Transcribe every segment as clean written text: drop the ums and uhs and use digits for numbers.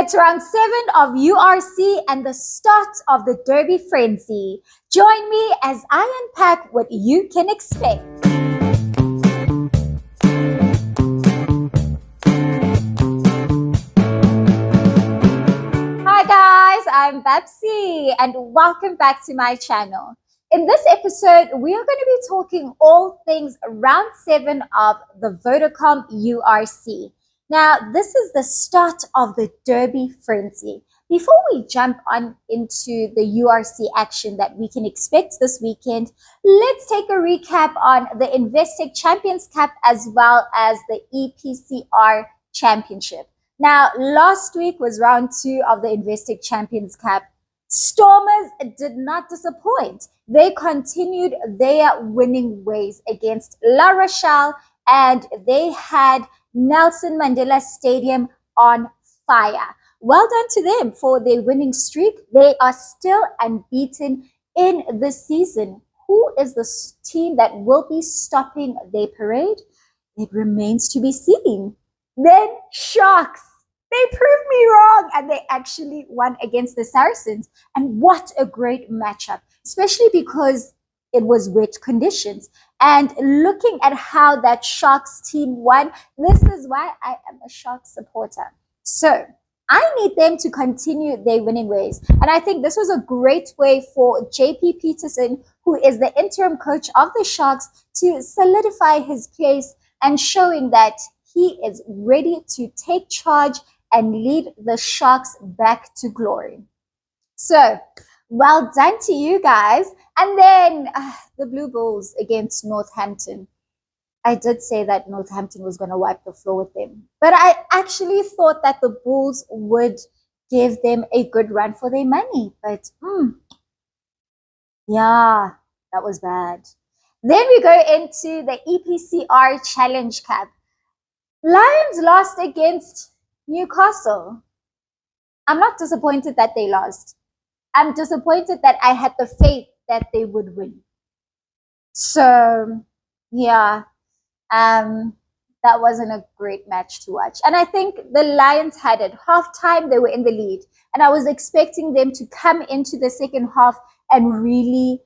It's round 7 of URC and the start of the Derby Frenzy. Join me as I unpack what you can expect. Hi guys, I'm Babsy and welcome back to my channel. In this episode, we are going to be talking all things round 7 of the Vodacom URC. Now, this is the start of the Derby Frenzy. Before we jump on into the URC action that we can expect this weekend, let's take a recap on the Investec Champions Cup as well as the EPCR Championship. Now, last week was round 2 of the Investec Champions Cup. Stormers did not disappoint. They continued their winning ways against La Rochelle and they had Nelson Mandela Stadium on fire. Well done to them for their winning streak. They are still unbeaten in the season. Who is the team that will be stopping their parade? It remains to be seen. Then Sharks. They proved me wrong and they actually won against the Saracens. And what a great matchup, especially because it was wet conditions. And looking at how that Sharks team won, this is why I am a Sharks supporter. So I need them to continue their winning ways. And I think this was a great way for JP Pietersen, who is the interim coach of the Sharks, to solidify his place and showing that he is ready to take charge and lead the Sharks back to glory. So, well done to you guys. And then the Blue Bulls against Northampton. I did say that Northampton was going to wipe the floor with them. But I actually thought that the Bulls would give them a good run for their money. But, yeah, that was bad. Then we go into the EPCR Challenge Cup. Lions lost against Newcastle. I'm not disappointed that they lost. I'm disappointed that I had the faith that they would win. So, yeah, that wasn't a great match to watch. And I think the Lions had it. Halftime, they were in the lead. And I was expecting them to come into the second half and really,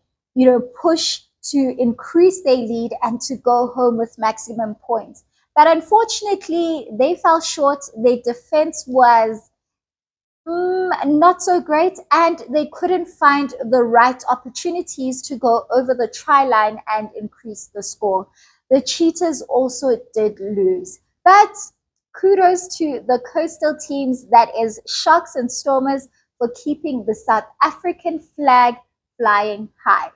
push to increase their lead and to go home with maximum points. But unfortunately, they fell short. Their defense was not so great, and they couldn't find the right opportunities to go over the try line and increase the score. The Cheetahs also did lose. But kudos to the coastal teams, that is Sharks and Stormers, for keeping the South African flag flying high.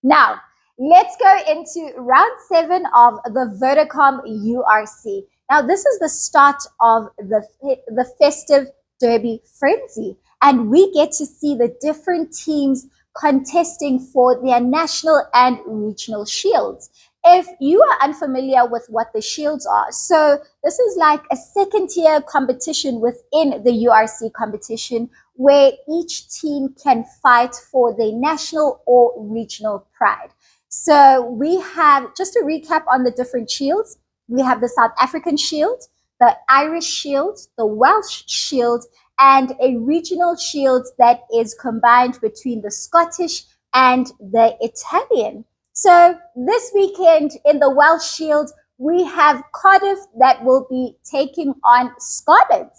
Now, let's go into round 7 of the Vodacom URC. Now, this is the start of the festive Derby Frenzy, and we get to see the different teams contesting for their national and regional shields. If you are unfamiliar with what the shields are, so this is like a second-tier competition within the URC competition where each team can fight for their national or regional pride. So we have, just to recap on the different shields, we have the South African shield, the Irish shield, the Welsh shield, and a regional shield that is combined between the Scottish and the Italian. So this weekend in the Welsh shield, we have Cardiff that will be taking on Scarlett.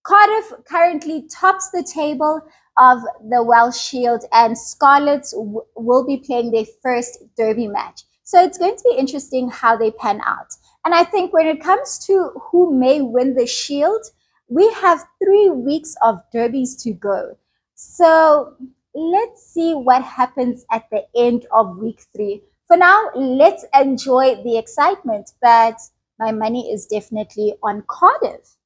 Cardiff currently tops the table of the Welsh Shield, and Scarlett will be playing their first Derby match. So it's going to be interesting how they pan out. And I think when it comes to who may win the Shield, we have 3 weeks of derbies to go. So let's see what happens at the end of week 3. For now, let's enjoy the excitement, but my money is definitely on Cardiff.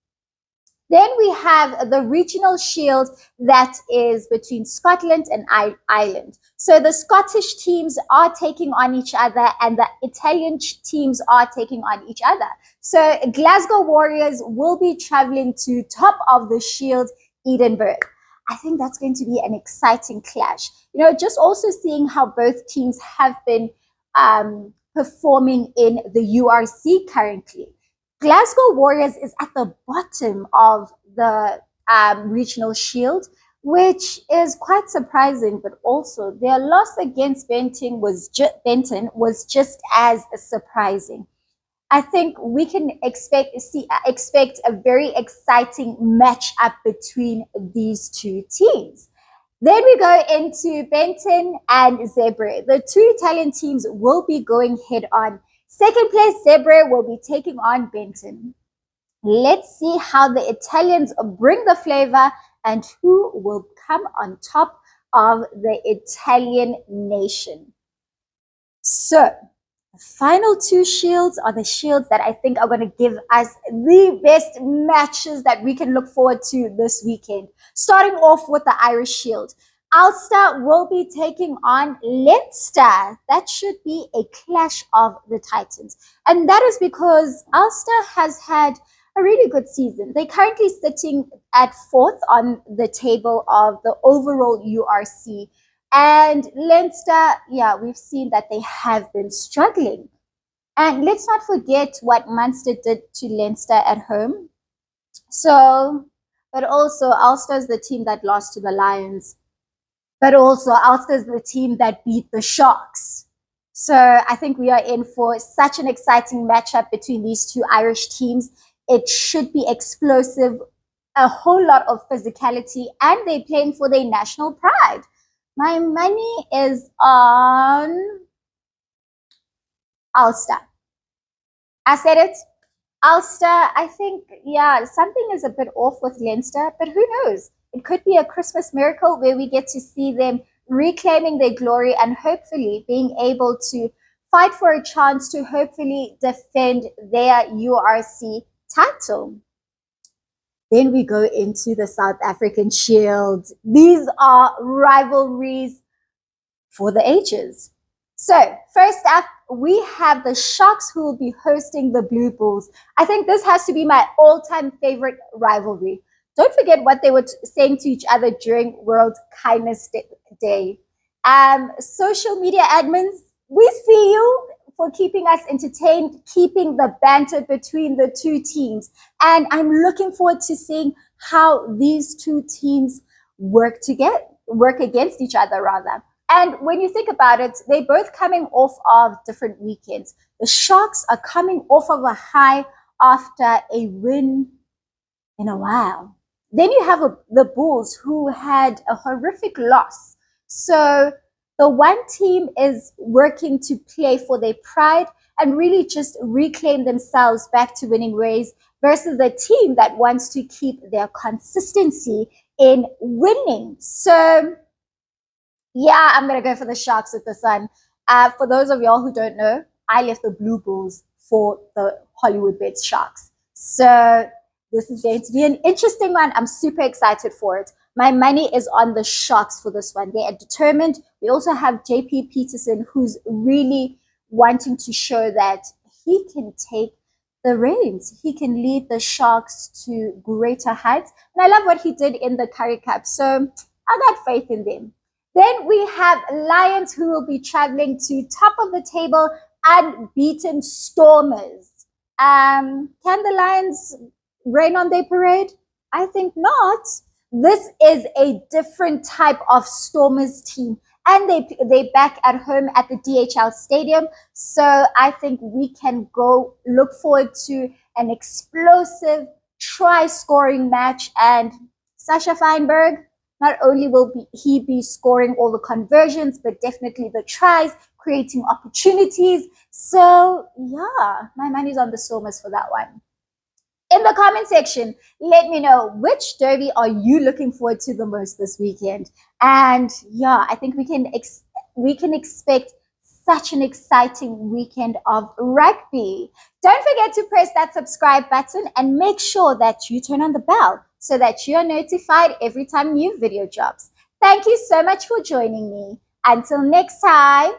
Then we have the regional shield that is between Scotland and Ireland. So the Scottish teams are taking on each other and the Italian teams are taking on each other. So Glasgow Warriors will be traveling to top of the shield, Edinburgh. I think that's going to be an exciting clash. Just also seeing how both teams have been performing in the URC currently. Glasgow Warriors is at the bottom of the regional shield, which is quite surprising, but also their loss against Benton was just as surprising. I think we can expect a very exciting matchup between these two teams. Then we go into Benton and Zebra. The two Italian teams will be going head on. Second place Zebra will be taking on Benton. Let's see how the Italians bring the flavor and who will come on top of the Italian nation. So, the final two shields are the shields that I think are going to give us the best matches that we can look forward to this weekend. Starting off with the Irish Shield. Ulster will be taking on Leinster. That should be a clash of the Titans. And that is because Ulster has had a really good season. They're currently sitting at fourth on the table of the overall URC. And Leinster, yeah, we've seen that they have been struggling. And let's not forget what Munster did to Leinster at home. So, but also Ulster's the team that lost to the Lions. But also Ulster's the team that beat the Sharks. So I think we are in for such an exciting matchup between these two Irish teams. It should be explosive, a whole lot of physicality, and they're playing for their national pride. My money is on Ulster. I said it. Ulster, I think, yeah, something is a bit off with Leinster, but who knows? It could be a Christmas miracle where we get to see them reclaiming their glory and hopefully being able to fight for a chance to hopefully defend their URC title. Then we go into the South African Shield. These are rivalries for the ages. So first up, we have the Sharks who will be hosting the Blue Bulls. I think this has to be my all-time favorite rivalry. Don't forget what they were saying to each other during World Kindness Day. Social media admins, we see you for keeping us entertained, keeping the banter between the two teams. And I'm looking forward to seeing how these two teams work against each other rather. And when you think about it, they're both coming off of different weekends. The Sharks are coming off of a high after a win in a while. Then you have the Bulls who had a horrific loss. So the one team is working to play for their pride and really just reclaim themselves back to winning ways versus a team that wants to keep their consistency in winning. So yeah, I'm going to go for the Sharks with this one. For those of y'all who don't know, I left the Blue Bulls for the Hollywood Bets Sharks. So this is going to be an interesting one. I'm super excited for it. My money is on the Sharks for this one. They are determined. We also have JP Pietersen, who's really wanting to show that he can take the reins. He can lead the Sharks to greater heights. And I love what he did in the Currie Cup. So I got faith in them. Then we have Lions who will be traveling to top of the table, unbeaten Stormers. Can the Lions rain on their parade? I think not. This is a different type of Stormers team. And they're back at home at the DHL Stadium. So I think we can go look forward to an explosive try-scoring match. And Sasha Feinberg, not only will he be scoring all the conversions, but definitely the tries, creating opportunities. So yeah, my money's on the Stormers for that one. In the comment section, let me know which derby are you looking forward to the most this weekend. And yeah, I think we can expect such an exciting weekend of rugby. Don't forget to press that subscribe button and make sure that you turn on the bell so that you are notified every time new video drops. Thank you so much for joining me. Until next time.